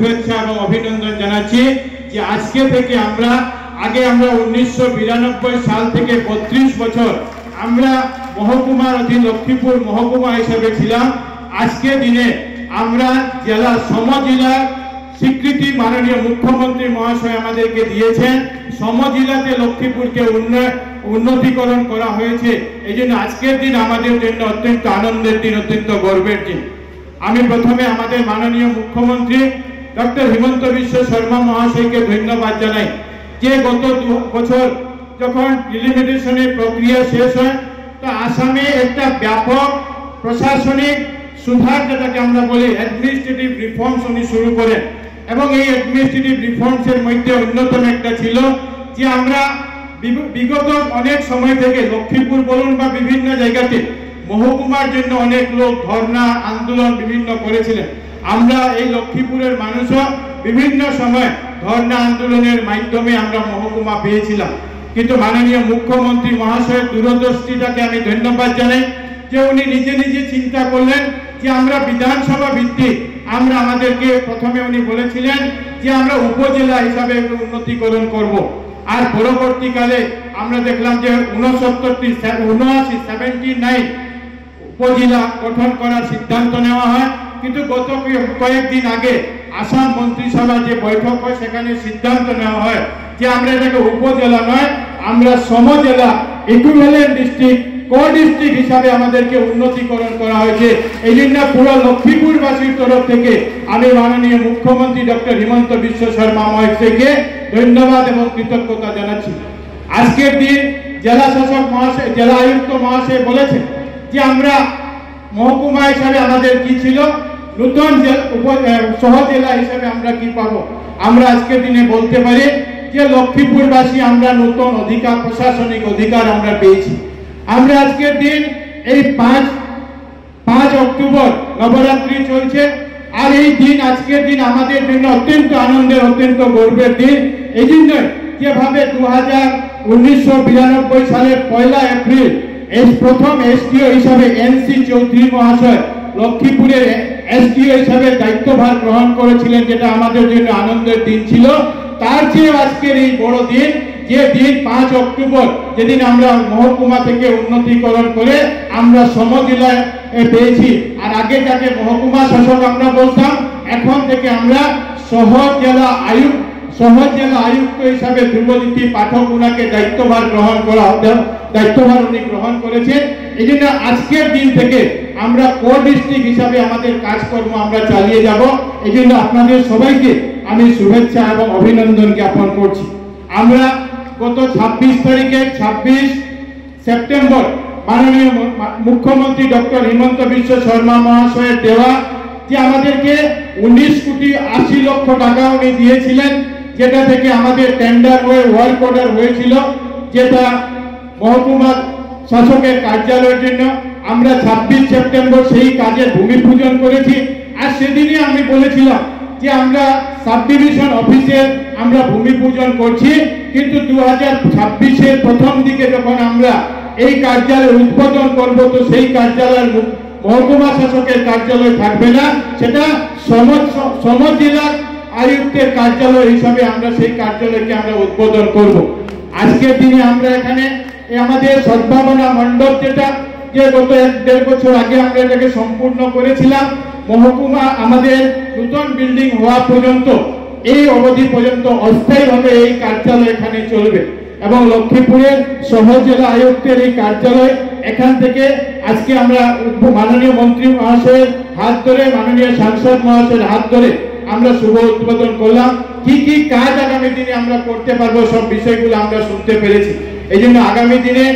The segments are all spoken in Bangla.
শুভেচ্ছা এবং অভিনন্দন জানাচ্ছি যে আজকে থেকে আমরা 1992 সাল থেকে 32 বছর আমরা মহকুমার অধীন লক্ষ্মীপুর মহকুমা হিসেবে ছিলাম। আজকে দিনে আমরা জেলা সমজেলা স্বীকৃতি মাননীয় মুখ্যমন্ত্রী মহাশয় আমাদেরকে দিয়েছেন। সমজেলাতে লক্ষ্মীপুরকে উন্নতিকরণ করা হয়েছে। এই জন্য আজকের দিন আমাদের জন্য অত্যন্ত আনন্দের দিন, অত্যন্ত গর্বের দিন। আমি প্রথমে আমাদের মাননীয় মুখ্যমন্ত্রী ডক্টর হিমন্ত বিশ্ব শর্মা মহাশয়কে ধন্যবাদ জানাই যে গত 2 বছর যখন ডিলিমিটেশনের প্রক্রিয়া শেষ হয় তো আসামে একটা ব্যাপক প্রশাসনিক সুধার যেটাকে আমরা বলি অ্যাডমিনিস্ট্রেটিভ রিফর্মস উনি শুরু করেন এবং এই অ্যাডমিনিস্ট্রেটিভ রিফর্মসের মধ্যে অন্যতম একটা ছিল যে আমরা বিগত অনেক সময় থেকে লক্ষ্মীপুর বলুন বা বিভিন্ন জায়গাতে মহকুমার জন্য অনেক লোক ধর্ণা আন্দোলন বিভিন্ন করেছিলেন। আমরা এই লক্ষ্মীপুরের মানুষও বিভিন্ন সময় ধর্ণা আন্দোলনের মাধ্যমে আমরা মহকুমা পেয়েছিলাম, কিন্তু মাননীয় মুখ্যমন্ত্রী মহাশয়ের দূরদৃষ্টিটাকে আমি ধন্যবাদ জানাই যে উনি নিজে নিজে চিন্তা করলেন যে আমরা বিধানসভা ভিত্তিক আমরা আমাদেরকে প্রথমে উনি বলেছিলেন যে আমরা উপজেলা হিসাবে উন্নতিকরণ করব। আর পরবর্তীকালে আমরা দেখলাম যে 79 উপজেলা গঠন করার সিদ্ধান্ত নেওয়া হয়, কিন্তু গত কয়েকদিন আগে আসাম মন্ত্রিসভা যে বৈঠক হয় সেখানে সিদ্ধান্ত নেওয়া হয় যে আমরা এটাকে উপজেলা নয় আমরা সমজেলা ইকুইভ্যালেন্ট ডিস্ট্রিক্ট ডিস্ট্রিক্ট হিসাবে আমাদেরকে উন্নতিকরণ করা হয়েছে। এই জন্য পুরো লক্ষ্মীপুরবাসীর তরফ থেকে আমি মাননীয় মুখ্যমন্ত্রী ডক্টর হিমন্ত বিশ্ব শর্মা মহাশয়কে ধন্যবাদ এবং কৃতজ্ঞতা জানাচ্ছি। আজকের দিন জেলা শাসক মহাশয় জেলা আয়ুক্ত মহাশয় বলেছেন যে আমরা মহকুমা হিসাবে আমাদের কি ছিল, নতুন সহজেলা হিসাবে আমরা কি পাবো। আমরা আজকের দিনে বলতে পারি যে লক্ষ্মীপুরবাসী আমরা নতুন অধিকার প্রশাসনিক অধিকার আমরা পেয়েছি। আমরা আজকের দিন এই 5 অক্টোবর নবরাত্রি চলছে আর এই দিন আজকের দিন আমাদের জন্য অত্যন্ত আনন্দের অত্যন্ত গর্বের দিন। এই জন্যই যেভাবে 1992 সালের 1 এপ্রিল প্রথম এসডিও হিসাবে এনসি চৌধুরী মহাশয় লক্ষ্মীপুরের এসডিও হিসাবে দায়িত্বভার গ্রহণ করেছিলেন, যেটা আমাদের জন্য আনন্দের দিন ছিল। তার চেয়ে আজকের এই বড় দিন যে দিন 5 অক্টোবর যেদিন আমরা মহকুমা থেকে উন্নতিকরণ করে আমরা সমজেলায় পেয়েছি। আর আগে যাকে মহকুমা শাসক আমরা বলতাম, এখন থেকে আমরা সহজেলা আয়ুক্ত হিসাবে ধ্রুবজ্যোতি পাঠক উনাকে দায়িত্বভার উনি গ্রহণ করেছেন। এই জন্য আজকের দিন থেকে আমরা ডিস্ট্রিক্ট হিসাবে আমাদের কাজকর্ম আমরা চালিয়ে যাব। এই জন্য আপনাদের সবাইকে আমি শুভেচ্ছা এবং অভিনন্দন জ্ঞাপন করছি। আমরা গত 26 সেপ্টেম্বর মাননীয় মুখ্যমন্ত্রী ডক্টর হিমন্ত বিশ্ব শর্মা মহাশয়ের দেওয়া যে আমাদেরকে 19,80,00,000 টাকা উনি দিয়েছিলেন, যেটা থেকে আমাদের টেন্ডার হয়ে ওয়ার্ক অর্ডার হয়েছিল, যেটা মহকুমা শাসকের কার্যালয়ের জন্য। আমরা 26 সেপ্টেম্বর সেই কাজের ভূমি পূজন করেছি। আর সেদিনই আমি বলেছিলাম যে আমরা সাব ডিভিশন অফিসের আমরা ভূমি পূজন করছি, কিন্তু 2026-এর প্রথম দিকে যখন আমরা এই কার্যালয় উদ্বোধন করব তো সেই কার্যালয়ের মহকুমা শাসকের কার্যালয় থাকবে না, সেটা সমজেলা আয়ুক্তের কার্যালয় হিসাবে আমরা সেই কার্যালয়কে আমরা উদ্বোধন করব। আজকের দিনে আমরা এখানে আমাদের সদ্ভাবনা মণ্ডপ যেটা যে গত 1-1.5 বছর আগে আমরা এটাকে সম্পূর্ণ করেছিলাম। মহকুমা আমাদের নতুন বিল্ডিং হওয়া পর্যন্ত এই অবধি পর্যন্ত অস্থায়ীভাবে এই কার্যালয় এখানে চলবে এবং লক্ষ্মীপুরের সহজেলা আয়ুক্তের এই কার্যালয় এখান থেকে আজকে আমরা মাননীয় মন্ত্রী মহাশয়ের হাত ধরে মাননীয় সাংসদ মহাশয়ের হাত ধরে আমরা শুভ উদ্বোধন করলাম। কি কি কাজ আগামী দিনে আমরা করতে পারবো সব বিষয়গুলো আমরা শুনতে পেরেছি। এই জন্য আগামী দিনে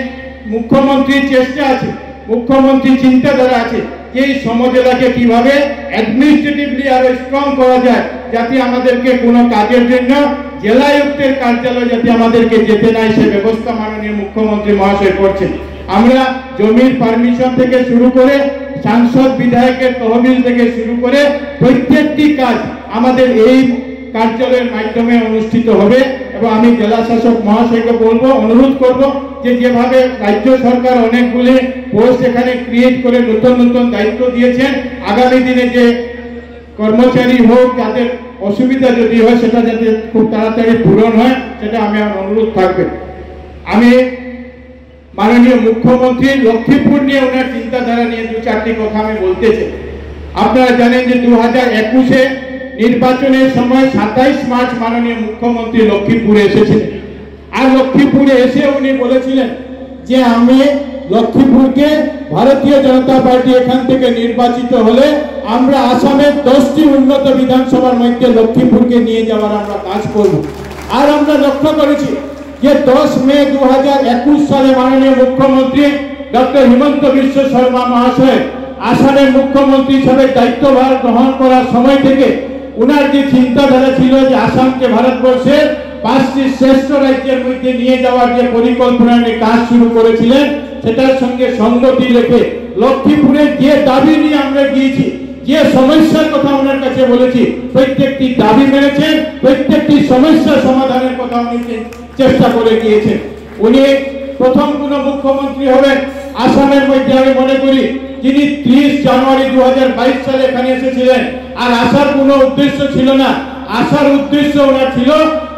মুখ্যমন্ত্রীর চেষ্টা আছে, মুখ্যমন্ত্রীর চিন্তাধারা আছে যে এই সমজেলাকে কিভাবে অ্যাডমিনিস্ট্রেটিভলি আরো স্ট্রং করা যায়, যাতে আমাদেরকে কোনো কাজের জন্য জেলা আয়ুক্তের কার্যালয় যাতে আমাদেরকে যেতে নাই সে ব্যবস্থা মাননীয় মুখ্যমন্ত্রী মহাশয় করছেন। আমরা জমির পারমিশন থেকে শুরু করে সাংসদ বিধায়কের তহবিল থেকে শুরু করে প্রত্যেকটি কাজ আমাদের এই কার্যালয়ের মাধ্যমে অনুষ্ঠিত হবে। এবং আমি জেলা শাসক মহাশয়কে বলবো, অনুরোধ করব যে যেভাবে রাজ্য সরকার অনেকগুলি পোস্ট এখানে ক্রিয়েট করে নতুন নতুন দায়িত্ব দিয়েছেন, আগামী দিনে যে কর্মচারী হোক যাদের অসুবিধা যদি হয় সেটা যাতে খুব তাড়াতাড়ি পূরণ হয়, সেটা আমি আমার অনুরোধ থাকবে। আমি মাননীয় মুখ্যমন্ত্রী লক্ষ্মীপুর নিয়ে ওনার চিন্তাধারা নিয়ে দু চারটি কথা আমি বলতে চাই। আপনারা জানেন যে 2021-এ নির্বাচনের সময় 27 মার্চ মাননীয় মুখ্যমন্ত্রী লক্ষ্মীপুরে এসেছিলেন। আর লক্ষ্মীপুরে এসে উনি বলেছিলেন যে আমি লক্ষ্মীপুরকে ভারতীয় জনতা পার্টি এখান থেকে নির্বাচিত হলে আমরা আসামের 10টি উন্নত বিধানসভার মধ্যে লক্ষ্মীপুরকে নিয়ে যাওয়ার আমরা কাজ করব। আর আমরা লক্ষ্য করেছি যে 10 মে 2021 সালে মাননীয় মুখ্যমন্ত্রী ডক্টর হিমন্ত বিশ্ব শর্মা মহাশয় আসামের মুখ্যমন্ত্রী হিসেবে দায়িত্বভার গ্রহণ করার সময় থেকে উনার যে চিন্তাধারা ছিল যে আসামকে ভারতবর্ষের 5টি শ্রেষ্ঠ রাজ্যের মধ্যে নিয়ে যাওয়ার যে পরিকল্পনা নিয়ে কাজ শুরু করেছিলেন, সেটার সঙ্গে সঙ্গতি রেখে লক্ষ্মীপুরের যে দাবি নিয়ে আমরা গিয়েছি, যে সমস্যার কথা ওনার কাছে বলেছি, প্রত্যেকটি দাবি মেনেছেন, প্রত্যেকটি সমস্যা সমাধানের কথা উনি চেষ্টা করে গিয়েছেন। উনি প্রথম কোন মুখ্যমন্ত্রী হবেন আসামের মধ্যে আমি মনে করি যিনি 30 জানুয়ারি 2022 সালে এখানে এসেছিলেন। আর আসার কোনো উদ্দেশ্য ছিল না, আসার উদ্দেশ্য ওনার ছিল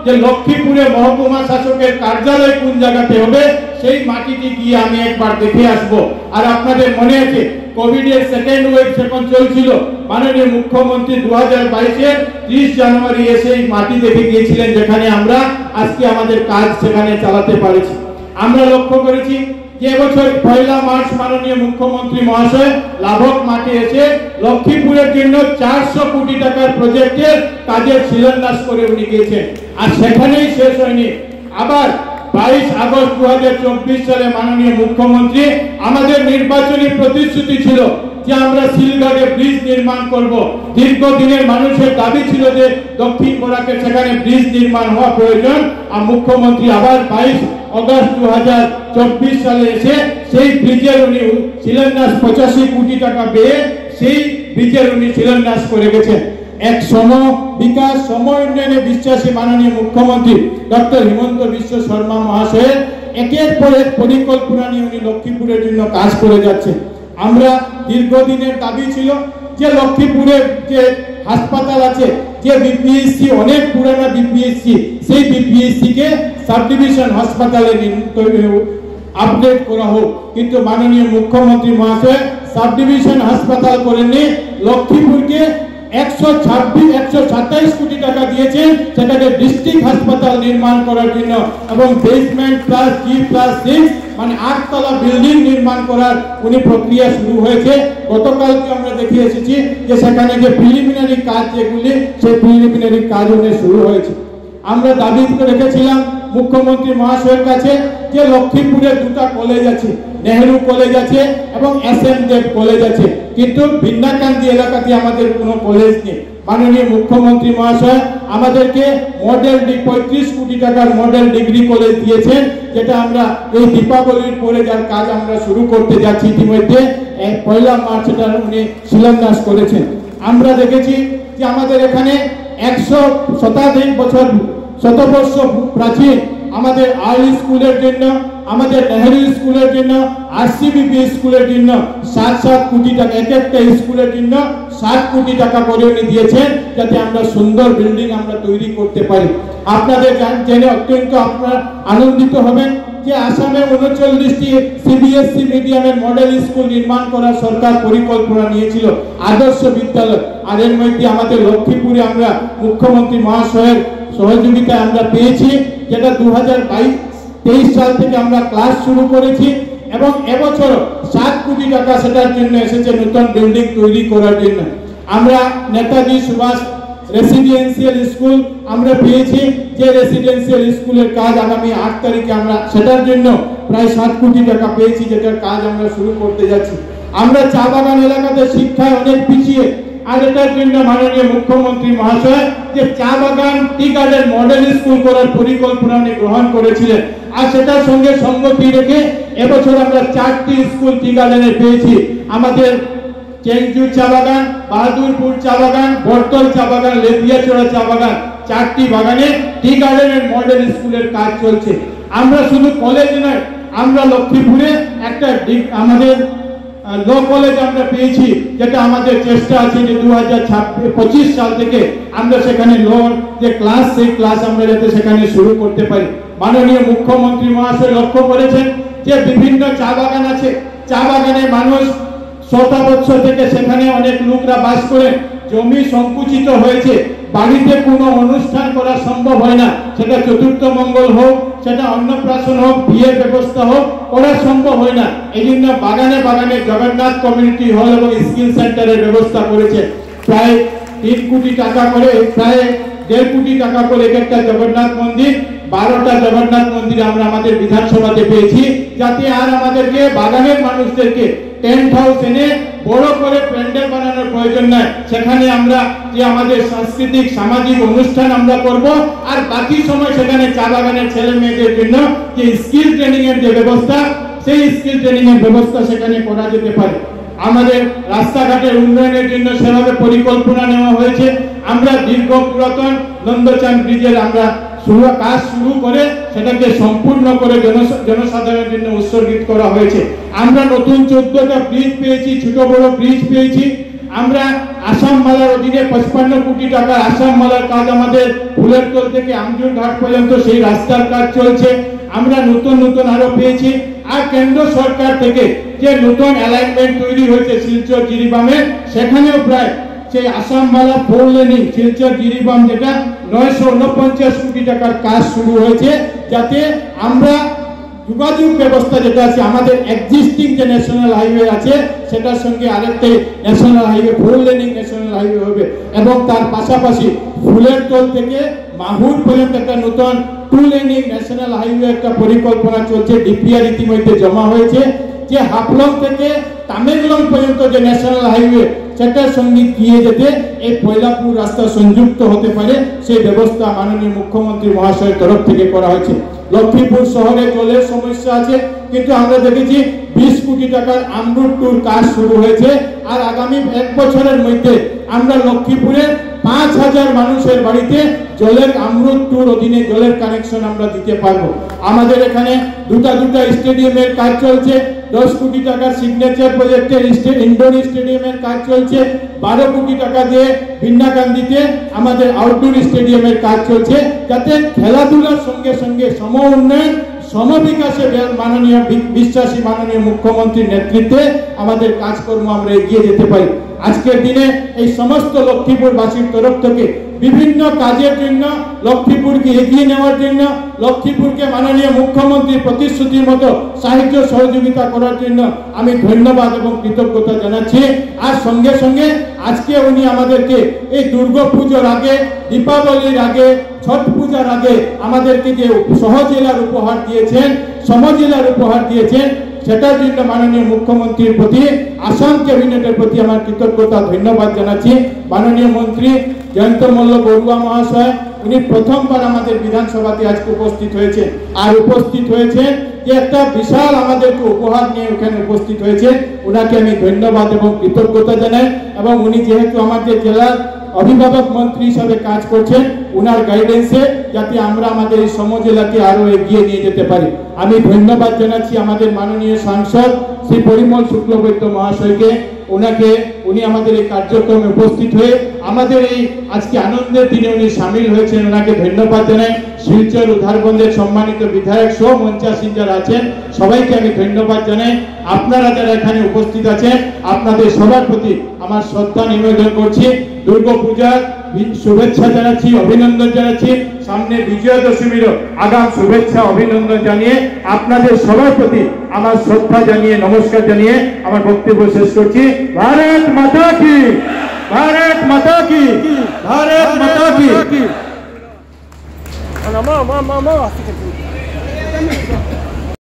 যে লক্ষ্মীপুরে মহকুমা শাসকের কার্যালয় কোন জায়গাতে হবে সেই মাটিটি গিয়ে আমি একবার দেখে আসব। আর আপনাদের মনে আছে কোভিডের সেকেন্ড ওয়েভ যখন চলছিল, মাননীয় মুখ্যমন্ত্রী 2022-এর 30 জানুয়ারি এসে এই মাটি দেখে গিয়েছিলেন, যেখানে আমরা আজকে আমাদের কাজ সেখানে চালাতে পারছি। আমরা লক্ষ্য করেছি যে এবছর 1 মার্চ মাননীয় মুখ্যমন্ত্রী মহাশয় লাভক মাঠে এসে লক্ষ্মীপুরের জন্য 400 কোটি টাকার প্রজেক্টের কাজের শিলান্যাস করে উনি গিয়েছেন। আর সেখানেই শেষ হয়নি, আবার 22 আগস্ট 2024 সালে মাননীয় মুখ্যমন্ত্রী আমাদের নির্বাচনী প্রতিশ্রুতি ছিল যে আমরা শিলঘাটে ব্রিজ নির্মাণ করব। দীর্ঘদিনের মানুষের দাবি ছিল যে দক্ষিণ বরাকের সেখানে ব্রিজ নির্মাণ হওয়া প্রয়োজন। আর মুখ্যমন্ত্রী আবার 22 আগস্ট 2024 সালে এসে সেই ব্রিজের উনি শিলান্যাস 85 কোটি টাকা ব্যয়ে সেই ব্রিজের উনি শিলান্যাস করে গেছেন। এক সম বিকাশ সম উন্নয়নে বিশ্বাসী মাননীয় মুখ্যমন্ত্রী ডক্টর হিমন্ত বিশ্ব শর্মা মহাশয়ের একের পর এক পরিকল্পনা নিয়ে উনি লক্ষ্মীপুরের জন্য কাজ করে যাচ্ছেন। আমরা দীর্ঘদিনের দাবি ছিল যে লক্ষ্মীপুরের যে হাসপাতাল আছে, যে বিপিএসসি অনেক পুরানা বিপিএসসি, সেই বিপিএসসি কে সাব ডিভিশন হাসপাতালে আপডেট করা হোক। কিন্তু মাননীয় মুখ্যমন্ত্রী মহাশয় সাব ডিভিশন হাসপাতাল করেননি, লক্ষ্মীপুরকে 127 কোটি টাকা দিয়েছেন সেটাকে ডিস্ট্রিক্ট হাসপাতাল নির্মাণ করার জন্য, এবং বেসমেন্ট প্লাস G+6 মানে 8 তলা বিল্ডিং নির্মাণ করার উনি প্রক্রিয়া শুরু হয়েছে। গতকালকে আমরা দেখে এসেছি যে সেখানে যে প্রিলিমিনারি কাজ যেগুলি, সেই প্রিলিমিনারি কাজ শুরু হয়েছে। আমরা দাবি রেখেছিলাম মুখ্যমন্ত্রী মহাশয়ের কাছে যে লক্ষ্মীপুরে 2টা কলেজ আছে, নেহেরু কলেজ আছে এবং SM দেব কলেজ আছে, কিন্তু ভিন্নাকান্দি এলাকাতে আমাদের কোনো কলেজ নেই। মাননীয় মুখ্যমন্ত্রী মহাশয় আমাদেরকে মডেল 35 কোটি টাকার মডেল ডিগ্রি কলেজ দিয়েছেন, যেটা আমরা এই দীপাবলির পরে যার কাজ আমরা শুরু করতে যাচ্ছি ইতিমধ্যে 1 মার্চ এটা উনি শিলান্যাস করেছেন। আমরা দেখেছি যে আমাদের এখানে 100 শতবর্ষ প্রাচীন আমাদের আর্লি স্কুলের জন্য, আমাদের নেহেরু স্কুলের জন্য, RCBP স্কুলের জন্য 7 কোটি টাকা, এক একটা স্কুলের জন্য 7 কোটি টাকা করে উনি দিয়েছেন, যাতে আমরা সুন্দর বিল্ডিং আমরা তৈরি করতে পারি। আপনাদের জেনে অত্যন্ত আপনারা আনন্দিত হবেন যে আসামে 39টি CBSE মিডিয়ামের মডেল স্কুল নির্মাণ করার সরকার পরিকল্পনা নিয়েছিল, আদর্শ বিদ্যালয়। আর এর মধ্যে আমাদের লক্ষ্মীপুরে আমরা মুখ্যমন্ত্রী মহাশয়ের সহযোগিতায় আমরা পেয়েছি, যেটা 2023 সাল থেকে আমরা ক্লাস শুরু করেছি, এবং এবছর 7 কোটি টাকা সেটার জন্য এসেছে নতুন বিল্ডিং তৈরি করার জন্য। আমরা নেতাজি সুভাষ রেসিডেন্সিয়াল স্কুল আমরা পেয়েছি, যে রেসিডেন্সিয়াল স্কুলের কাজ আগামী 8 তারিখে আমরা সেটার জন্য প্রায় 7 কোটি টাকা পেয়েছি, যেটার কাজ আমরা শুরু করতে যাচ্ছি। আমরা চা বাগান এলাকাতে শিক্ষায় অনেক পিছিয়ে, আর এটার জন্য মাননীয় মুখ্যমন্ত্রী মহাশয় যে চা বাগান টি গার্ডেন মডেল স্কুল করার পরিকল্পনা উনি গ্রহণ করেছিলেন। আর সেটার সঙ্গে সঙ্গতি রেখে এবছর আমরা 4টি স্কুল টি গার্ডেনে পেয়েছি। আমাদের চেংজু চা বাগান, বাহাদুরপুর চা বাগান, বর্তল চা বাগান, লেদিয়াচড়া চা বাগান, 4টি বাগানে টি গার্ডেনের মডেল স্কুলের কাজ চলছে। আমরা শুধু কলেজ নয়, আমরা লক্ষ্মীপুরে একটা আমাদের ল কলেজ আমরা পেয়েছি, যেটা আমাদের চেষ্টা আছে যে 2025 সাল থেকে আমরা সেখানে ল যে ক্লাস, সেই ক্লাস আমরা যাতে সেখানে শুরু করতে পারি। মাননীয় মুখ্যমন্ত্রী মহাশয় লক্ষ্য করেছেন যে বিভিন্ন চা বাগান আছে, চা বাগানে মানুষ শত বছর থেকে সেখানে অনেক লোকরা বাস করে, জমি সংকুচিত হয়েছে, বাড়িতে কোনো অনুষ্ঠান করা সম্ভব হয় না, সেটা চতুর্থ মঙ্গল হোক, সেটা অন্নপ্রাশন হোক, বিয়ের ব্যবস্থা হোক, করা সম্ভব হয় না। এই জন্য বাগানে বাগানে জগন্নাথ কমিউনিটি হল এবং স্কিল সেন্টারের ব্যবস্থা করেছে। প্রায় 3 কোটি টাকা করে, প্রায় 1.5 কোটি টাকা করে একটা জগন্নাথ মন্দির, 12টা জগন্নাথ মন্দির আমরা আমাদের বিধানসভাতে পেয়েছি, যাতে আর আমাদেরকে বাগানের মানুষদেরকে টেন্ট হাউস এনে বড় করে প্যান্ডেল বানানোর প্রয়োজন নাই। সেখানে আমরা যে আমাদের সাংস্কৃতিক সামাজিক অনুষ্ঠান আমরা করব, আর বাকি সময় সেখানে চা বাগানের ছেলে মেয়েদের জন্য যে স্কিল ট্রেনিং এর যে ব্যবস্থা, সেই স্কিল ট্রেনিং এর ব্যবস্থা সেখানে করা যেতে পারে। আমাদের রাস্তাঘাটের উন্নয়নের জন্য সেভাবে পরিকল্পনা নেওয়া হয়েছে। আমরা দীর্ঘ পুরাতন নন্দচাঁদ ব্রিজের আমরা কাজ শুরু করে সেটাকে সম্পূর্ণ করে জনসাধারণের জন্য উৎসর্গিত করা হয়েছে। আমরা নতুন 14টা ব্রিজ পেয়েছি, ছোট বড় ব্রিজ পেয়েছি। আমরা আসাম মালার অধীনে 55 কোটি টাকার আসাম মালার কাজ আমাদের ফুলেরতল থেকে আমজুর ঘাট পর্যন্ত সেই রাস্তার কাজ চলছে। আমরা নতুন নতুন আরো পেয়েছি। আর কেন্দ্র সরকার থেকে যে নতুন অ্যালাইনমেন্ট তৈরি হয়েছে শিলচর জিরিবামে, সেখানেও প্রায় সেই আসাম মালা 4 লেনিং শিলচর জিরিবাম, যেটা 949 কোটি টাকার কাজ শুরু হয়েছে, যাতে আমরা যোগাযোগ ব্যবস্থা যেটা আছে আমাদের এক্সিস্টিং যে ন্যাশনাল হাইওয়ে আছে সেটার সঙ্গে আরেকটা national highway 4 laning national highway হবে, এবং তার পাশাপাশি ফুলেরতল থেকে মাহুর পর্যন্ত একটা নতুন 2 লেনিং ন্যাশনাল হাইওয়ে একটা পরিকল্পনা চলছে, ডিপিআর ইতিমধ্যে জমা হয়েছে। যে হাফলং থেকে তামেংলং পর্যন্ত যে ন্যাশনাল হাইওয়ে, সেটার সঙ্গে গিয়ে যেতে এই পয়লাপুর রাস্তা সংযুক্ত হতে পারে, সেই ব্যবস্থা মাননীয় মুখ্যমন্ত্রী মহাশয়ের তরফ থেকে করা হয়েছে। লক্ষ্মীপুর শহরে জলের সমস্যা আছে, কিন্তু আমরা দেখেছি 20 কোটি টাকার আমরুট টুর কাজ শুরু হয়েছে। আর আগামী 1 বছরের মধ্যে আমরা লক্ষ্মীপুরের 5000 মানুষের বাড়িতে জলের আমরুট টুর অধীনে জলের কানেকশন আমরা দিতে পারবো। আমাদের এখানে দুটা স্টেডিয়ামের কাজ চলছে, 10 কোটি টাকার সিগনেচার প্রজেক্টের ইনডোর স্টেডিয়ামের কাজ চলছে, 12 কোটি টাকা দিয়ে ভিন্নাকান্দিতে আমাদের আউটডোর স্টেডিয়ামের কাজ চলছে, যাতে খেলাধুলার সঙ্গে সঙ্গে সম উন্নয়ন সমবিকাশে মাননীয় বিশ্বাসী মাননীয় মুখ্যমন্ত্রীর নেতৃত্বে আমাদের কাজকর্ম আমরা এগিয়ে যেতে পারি। আজকের দিনে এই সমস্ত লক্ষ্মীপুরবাসীর তরফ থেকে বিভিন্ন কাজের জন্য, লক্ষ্মীপুরকে এগিয়ে নেওয়ার জন্য, লক্ষ্মীপুরকে মাননীয় মুখ্যমন্ত্রীর প্রতিশ্রুতির মতো সাহায্য সহযোগিতা করার জন্য আমি ধন্যবাদ এবং কৃতজ্ঞতা জানাচ্ছি। আর সঙ্গে সঙ্গে আজকে উনি আমাদেরকে এই দুর্গাপুজোর আগে, দীপাবলির আগে, ছট পূজার আগে আমাদেরকে যে সহজেলার উপহার দিয়েছেন, সমজেলার উপহার দিয়েছেন, সেটার জন্য মাননীয় মুখ্যমন্ত্রীর প্রতি, আসাম ক্যাবিনেটের প্রতি আমার কৃতজ্ঞতা ধন্যবাদ জানাচ্ছি। মাননীয় মন্ত্রী জয়ন্ত মল্ল বড়ুয়া মহাশয়, উনি প্রথমবার আমাদের বিধানসভাতে আজকে উপস্থিত হয়েছে, আর উপস্থিত হয়েছে যে একটা বিশাল আমাদেরকে উপহার নিয়ে ওখানে উপস্থিত হয়েছে। ওনাকে আমি ধন্যবাদ এবং কৃতজ্ঞতা জানাই। এবং উনি যেহেতু আমাদের জেলার অভিভাবক মন্ত্রী হিসাবে কাজ করছেন, উনার গাইডেন্সে যাতে আমরা আমাদের এই সমজেলাকে আরো এগিয়ে নিয়ে যেতে পারি। আমি ধন্যবাদ জানাচ্ছি আমাদের মাননীয় সাংসদ শ্রী পরিমল শুক্লবৈদ্য মহাশয়কে। উনি আমাদের এই কার্যক্রমে উপস্থিত হয়ে আমাদের এই আজকে আনন্দের দিনে উনি সামিল হয়েছেন, ওনাকে ধন্যবাদ জানাই। শিলচর উধারবন্দের সম্মানিত বিধায়ক সহ মঞ্চাসীন যারা আছেন সবাইকে আমি ধন্যবাদ জানাই। আপনারা যারা এখানে উপস্থিত আছেন আপনাদের সবার প্রতি আমার শ্রদ্ধা নিবেদন করছি। দুর্গা পূজার শুভেচ্ছা জানাচ্ছি, অভিনন্দন জানাচ্ছি। সামনে বিজয়া দশমীরও আগাম শুভেচ্ছা অভিনন্দন জানিয়ে আপনাদের সবার প্রতি আমার শ্রদ্ধা জানিয়ে, নমস্কার জানিয়ে আমার বক্তব্য শেষ করছি। ভারত মাতা কি, ভারত মাতা কি, ভারত মাতা কি।